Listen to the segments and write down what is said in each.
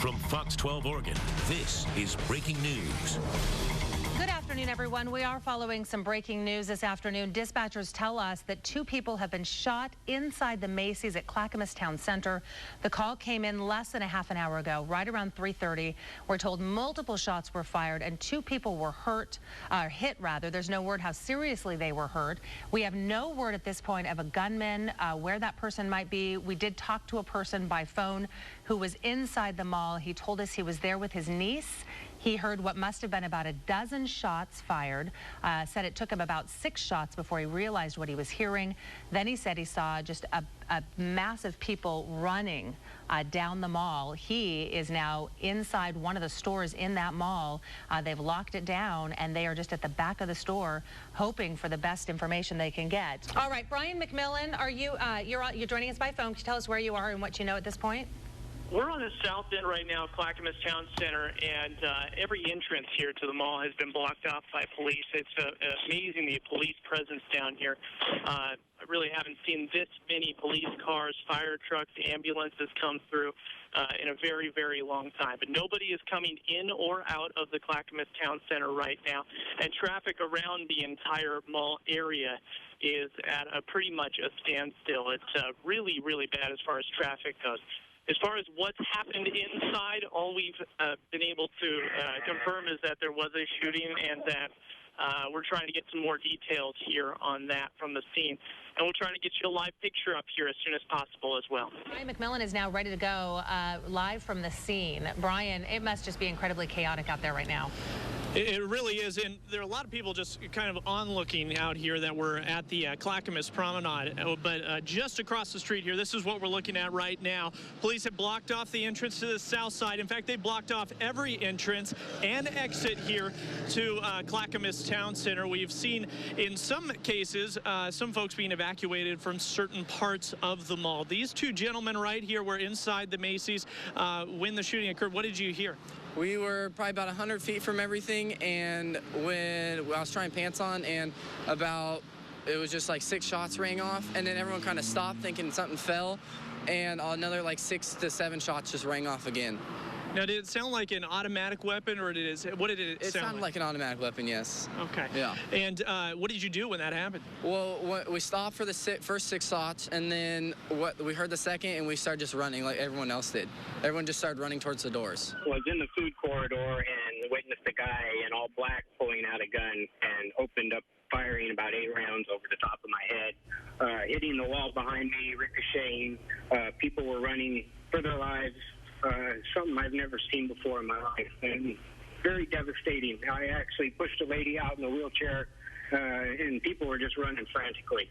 From Fox 12 Oregon, this is Breaking News. Good afternoon, everyone. We are following some breaking news this afternoon. Dispatchers tell us that 2 people have been shot inside the Macy's at Clackamas Town Center. The call came in less than a half an hour ago, right around 3:30. We're told multiple shots were fired and 2 people were hit rather. There's no word how seriously they were hurt. We have no word at this point of a gunman, where that person might be. We did talk to a person by phone who was inside the mall. He told us he was there with his niece. He heard what must have been about a dozen shots fired, said it took him about 6 shots before he realized what he was hearing. Then he said he saw just a mass of people running down the mall. He is now inside one of the stores in that mall. They've locked it down, and they are just at the back of the store hoping for the best information they can get. All right, Brian McMillan, are you, you're joining us by phone. Can you tell us where you are and what you know at this point? We're on the south end right now, Clackamas Town Center, and every entrance here to the mall has been blocked off by police. It's amazing the police presence down here. I really haven't seen this many police cars, fire trucks, ambulances come through in a very, very long time. But nobody is coming in or out of the Clackamas Town Center right now, and traffic around the entire mall area is at pretty much a standstill. It's really, really bad as far as traffic goes. As far as what's happened inside, all we've been able to confirm is that there was a shooting and that we're trying to get some more details here on that from the scene. And we'll try to get you a live picture up here as soon as possible as well. Brian McMillan is now ready to go live from the scene. Brian, it must just be incredibly chaotic out there right now. It really is, and there are a lot of people just kind of onlooking out here that were at the Clackamas Promenade. But just across the street here, this is what we're looking at right now. Police have blocked off the entrance to the south side. In fact, they blocked off every entrance and exit here to Clackamas Town Center. We've seen, in some cases, some folks being evacuated from certain parts of the mall. These 2 gentlemen right here were inside the Macy's when the shooting occurred. What did you hear? We were probably about 100 feet from everything, and when I was trying pants on, and it was just like 6 shots rang off, and then everyone kind of stopped thinking something fell, and another like 6 to 7 shots just rang off again. Now, did it sound like an automatic weapon, or what did it sound like? It sounded like an automatic weapon, yes. Okay. Yeah. And what did you do when that happened? Well, we stopped for the first 6 shots, and then we heard the second, and we started just running like everyone else did. Everyone just started running towards the doors. I was in the food corridor and witnessed a guy in all black pulling out a gun and opened up firing about 8 rounds over the top of my head, hitting the wall behind me, ricocheting. People were running for their lives. Something I've never seen before in my life, and very devastating. I actually pushed a lady out in a wheelchair, and people were just running frantically.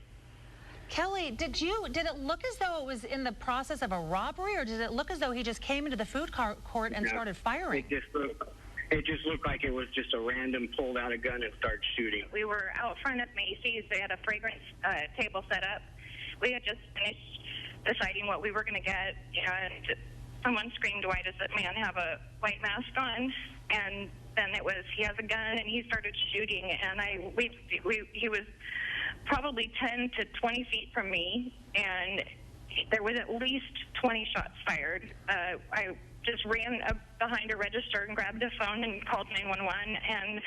Kelly, did it look as though it was in the process of a robbery, or did it look as though he just came into the food court and started firing? It just looked like it was just a random pulled out a gun and started shooting. We were out front of Macy's. They had a fragrance table set up. We had just finished deciding what we were going to get, and someone screamed, "Why does that man have a white mask on?" And then it was, he has a gun, and he started shooting. And he was probably 10 to 20 feet from me, and there was at least 20 shots fired. I just ran up behind a register and grabbed a phone and called 911. And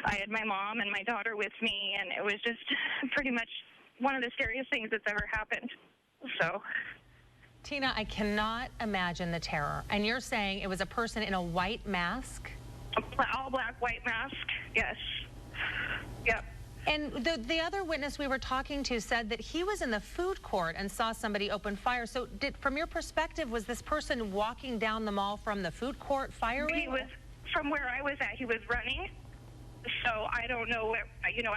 I had my mom and my daughter with me, and it was just pretty much one of the scariest things that's ever happened. So. Tina, I cannot imagine the terror. And you're saying it was a person in a white mask? All black white mask, yes. Yep. And the other witness we were talking to said that he was in the food court and saw somebody open fire. So from your perspective, was this person walking down the mall from the food court firing? He was, from where I was at, he was running. So I don't know,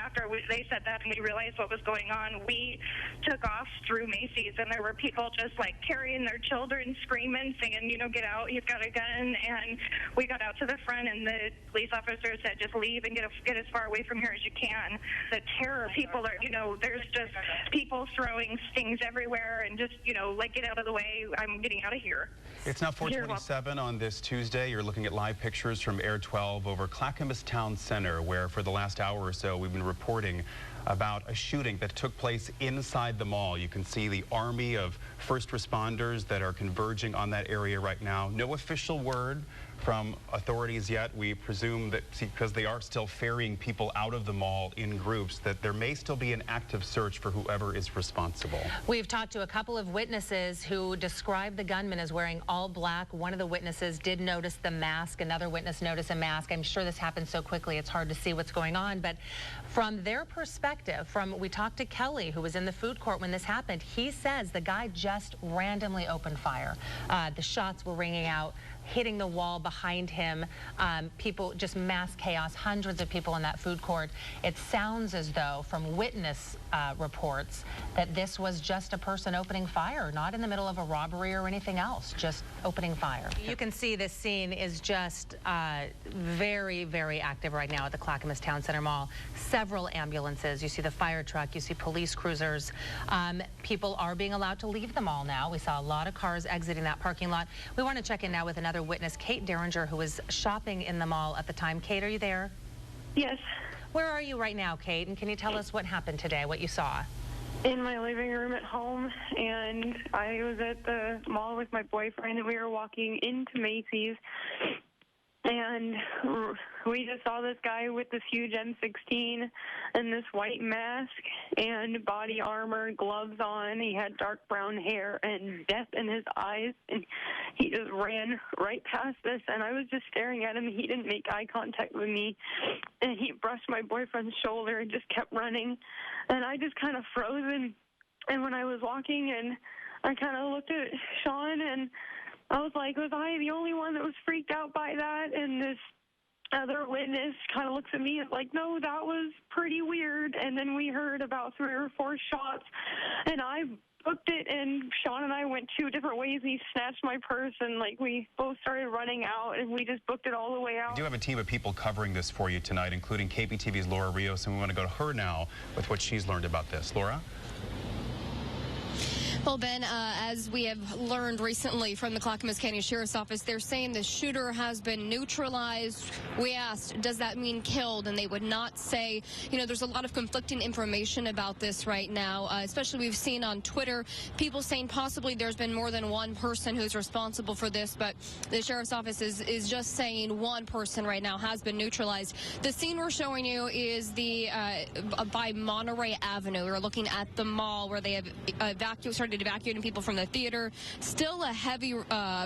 after they said that and we realized what was going on, we took off through Macy's, and there were people just like carrying their children, screaming, saying, get out, he's got a gun. And we got out to the front, and the police officer said, just leave and get as far away from here as you can. The terror, people are, there's just people throwing things everywhere, and just, like, get out of the way, I'm getting out of here. It's now 4:27 on this Tuesday. You're looking at live pictures from Air 12 over Clackamas Town Center, where for the last hour or so we've been reporting about a shooting that took place inside the mall. You can see the army of first responders that are converging on that area right now. No official word from authorities yet. We presume that because they are still ferrying people out of the mall in groups, that there may still be an active search for whoever is responsible. We've talked to a couple of witnesses who described the gunman as wearing all black. One of the witnesses did notice the mask. Another witness noticed a mask. I'm sure this happened so quickly it's hard to see what's going on, but from their perspective, we talked to Kelly, who was in the food court when this happened. He says the guy just randomly opened fire. The shots were ringing out, hitting the wall behind him. People, just mass chaos, hundreds of people in that food court. It sounds as though, from witness reports, that this was just a person opening fire, not in the middle of a robbery or anything else, just opening fire. You can see this scene is just very, very active right now at the Clackamas Town Center Mall. Several ambulances. You see the fire truck. You see police cruisers. People are being allowed to leave the mall now. We saw a lot of cars exiting that parking lot. We want to check in now with another witness, Kate Derringer, who was shopping in the mall at the time. Kate, are you there? Yes. Where are you right now, Kate? And can you tell us what happened today, what you saw? In my living room at home, and I was at the mall with my boyfriend, and we were walking into Macy's, and we just saw this guy with this huge M16 and this white mask and body armor, gloves on. He had dark brown hair and death in his eyes, and he just ran right past us, and I was just staring at him. He didn't make eye contact with me, and he brushed my boyfriend's shoulder and just kept running, and I just kind of froze. And when I was walking, and I kind of looked at Sean, and I was like, was I the only one that was freaked out by that? And this other witness kind of looks at me and like, no, that was pretty weird. And then we heard about 3 or 4 shots, and I booked it, and Sean and I went 2 different ways. He snatched my purse, and like we both started running out, and we just booked it all the way out. We do have a team of people covering this for you tonight, including KPTV's Laura Rios, and we want to go to her now with what she's learned about this. Laura? Well, Ben, as we have learned recently from the Clackamas County Sheriff's Office, they're saying the shooter has been neutralized. We asked, does that mean killed? And they would not say. You know, there's a lot of conflicting information about this right now, especially we've seen on Twitter people saying possibly there's been more than one person who's responsible for this, but the Sheriff's Office is just saying one person right now has been neutralized. The scene we're showing you is the by Monterey Avenue. We're looking at the mall where they have started evacuating people from the theater. Still a heavy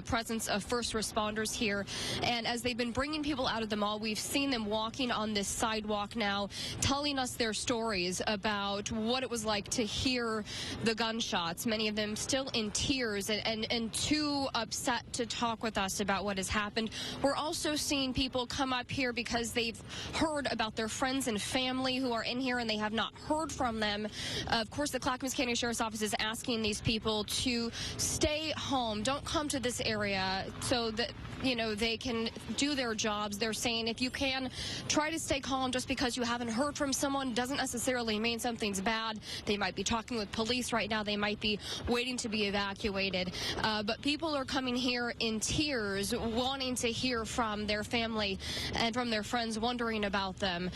presence of first responders here. And as they've been bringing people out of the mall, we've seen them walking on this sidewalk now, telling us their stories about what it was like to hear the gunshots. Many of them still in tears and too upset to talk with us about what has happened. We're also seeing people come up here because they've heard about their friends and family who are in here, and they have not heard from them. Of course, the Clackamas County Sheriff's Office is asking these people to stay home. Don't come to this area so that, you know, they can do their jobs. They're saying if you can, try to stay calm. Just because you haven't heard from someone doesn't necessarily mean something's bad. They might be talking with police right now. They might be waiting to be evacuated. But people are coming here in tears, wanting to hear from their family and from their friends, wondering about them.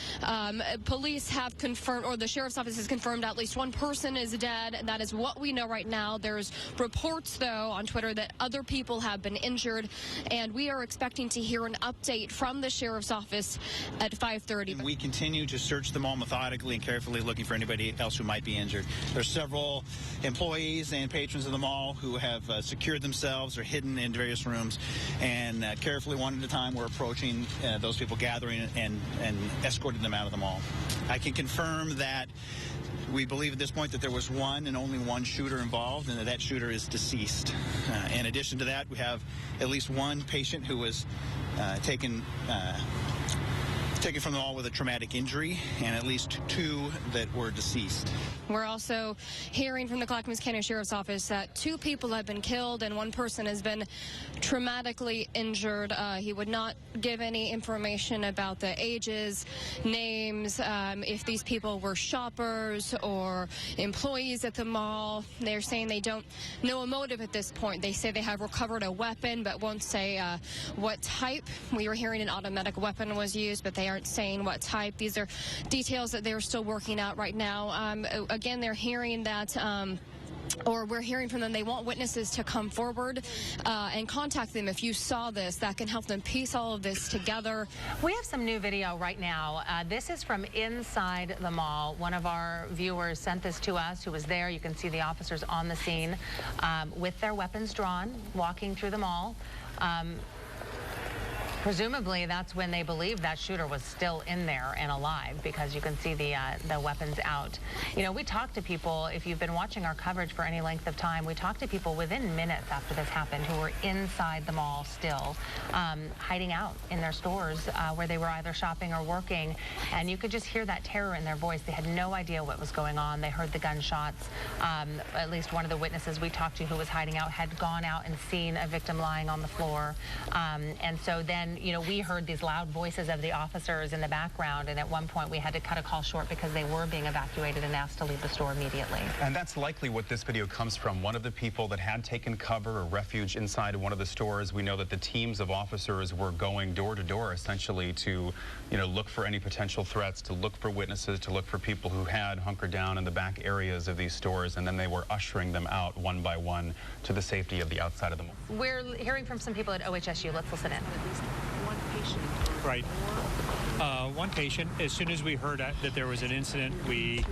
Police have confirmed, or the Sheriff's Office has confirmed, at least one person is dead, and that is what we know right now. There's reports, though, on Twitter that other people have been injured, and we are expecting to hear an update from the Sheriff's Office at 5:30. We continue to search the mall methodically and carefully, looking for anybody else who might be injured. There's several employees and patrons of the mall who have secured themselves or hidden in various rooms, and carefully, one at a time, we're approaching those people gathering and escorting them out of the mall. I can confirm that we believe at this point that there was one and only one shooter involved, and that shooter is deceased. In addition to that, we have at least one patient who was taken from the mall with a traumatic injury, and at least 2 that were deceased. We're also hearing from the Clackamas County Sheriff's Office that 2 people have been killed and 1 person has been traumatically injured. He would not give any information about the ages, names, if these people were shoppers or employees at the mall. They're saying they don't know a motive at this point. They say they have recovered a weapon, but won't say what type. We were hearing an automatic weapon was used, but they They aren't saying what type. These are details that they're still working out right now. Again, they're hearing that or we're hearing from them, they want witnesses to come forward and contact them. If you saw this, that can help them piece all of this together. We have some new video right now. This is from inside the mall. One of our viewers sent this to us who was there. You can see the officers on the scene with their weapons drawn, walking through the mall. Presumably, that's when they believed that shooter was still in there and alive, because you can see the weapons out. You know, we talked to people, if you've been watching our coverage for any length of time, we talked to people within minutes after this happened who were inside the mall still, hiding out in their stores where they were either shopping or working, and you could just hear that terror in their voice. They had no idea what was going on. They heard the gunshots. At least one of the witnesses we talked to who was hiding out had gone out and seen a victim lying on the floor, and so then, you know, we heard these loud voices of the officers in the background, and at one point we had to cut a call short because they were being evacuated and asked to leave the store immediately. And that's likely what this video comes from. One of the people that had taken cover or refuge inside one of the stores. We know that the teams of officers were going door to door essentially to, you know, look for any potential threats, to look for witnesses, to look for people who had hunkered down in the back areas of these stores, and then they were ushering them out one by one to the safety of the outside of the mall. We're hearing from some people at OHSU. Let's listen in. Right. One patient, as soon as we heard that there was an incident, we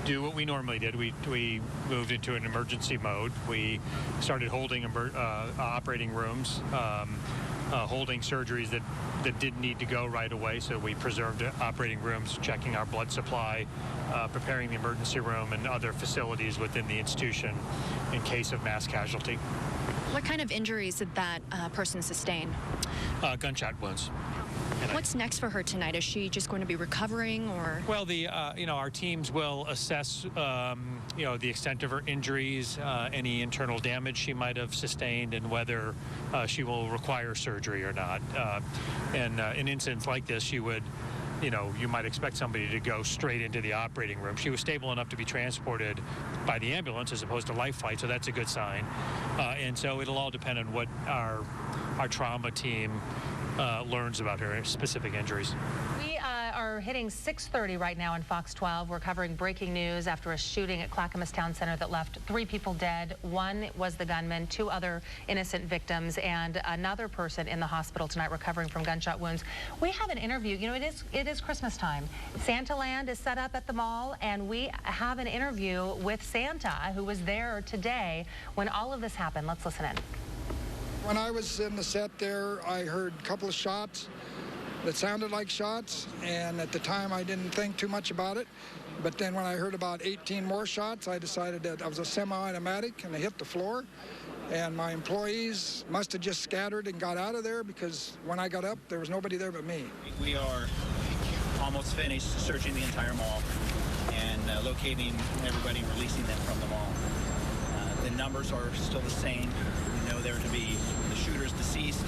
do what we normally did. We moved into an emergency mode. We started holding operating rooms, holding surgeries that didn't need to go right away, so we preserved operating rooms, checking our blood supply, preparing the emergency room and other facilities within the institution in case of mass casualty. What kind of injuries did that person sustain? Gunshot wounds. What's next for her tonight? Is she just going to be recovering, or? Well, you know, our teams will assess, you know, the extent of her injuries, any internal damage she might have sustained, and whether she will require surgery or not. And in incidents like this, you would, you know, you might expect somebody to go straight into the operating room. She was stable enough to be transported by the ambulance as opposed to life flight, so that's a good sign. And so it'll all depend on what our trauma team learns about her specific injuries. We are hitting 6:30 right now on Fox 12. We're covering breaking news after a shooting at Clackamas Town Center that left 3 people dead. One was the gunman, 2 other innocent victims, and another person in the hospital tonight recovering from gunshot wounds. We have an interview. You know, it is Christmas time. Santa Land is set up at the mall, and we have an interview with Santa, who was there today when all of this happened. Let's listen in. When I was in the set there, I heard a couple of shots that sounded like shots, and at the time I didn't think too much about it. But then when I heard about 18 more shots, I decided that I was a semi-automatic and I hit the floor. And my employees must have just scattered and got out of there, because when I got up, there was nobody there but me. We are almost finished searching the entire mall and locating everybody, releasing them from the mall. The numbers are still the same. We know there to be the shooters deceased,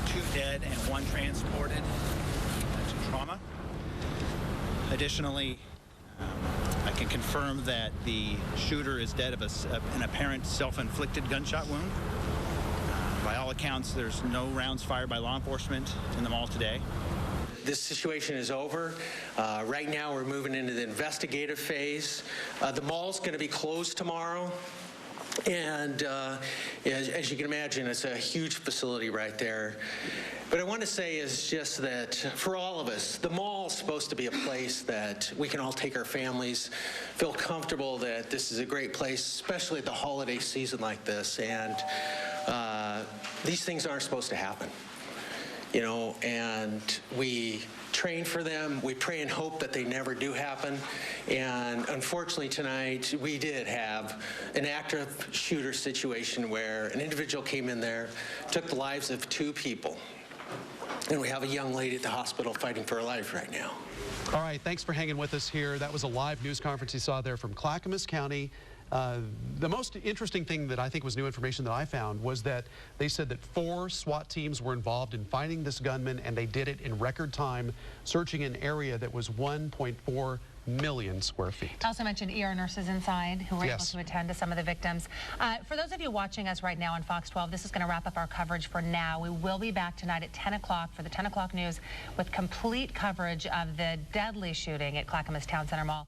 2 dead, and 1 transported to trauma. Additionally, I can confirm that the shooter is dead of an apparent self-inflicted gunshot wound. By all accounts, there's no rounds fired by law enforcement in the mall today. This situation is over. Right now, we're moving into the investigative phase. The mall's going to be closed tomorrow. And as you can imagine, it's a huge facility right there. But I want to say is just that for all of us, the mall is supposed to be a place that we can all take our families, feel comfortable that this is a great place, especially at the holiday season like this. And these things aren't supposed to happen, you know, and we train for them. We pray and hope that they never do happen. And unfortunately tonight, we did have an active shooter situation where an individual came in there, took the lives of 2 people. And we have a young lady at the hospital fighting for her life right now. All right, thanks for hanging with us here. That was a live news conference you saw there from Clackamas County. The most interesting thing that I think was new information that I found was that they said that 4 SWAT teams were involved in finding this gunman, and they did it in record time, searching an area that was 1.4 million square feet. I also mentioned ER nurses inside who were able Yes. to attend to some of the victims. For those of you watching us right now on Fox 12, this is going to wrap up our coverage for now. We will be back tonight at 10 o'clock for the 10 o'clock news with complete coverage of the deadly shooting at Clackamas Town Center Mall.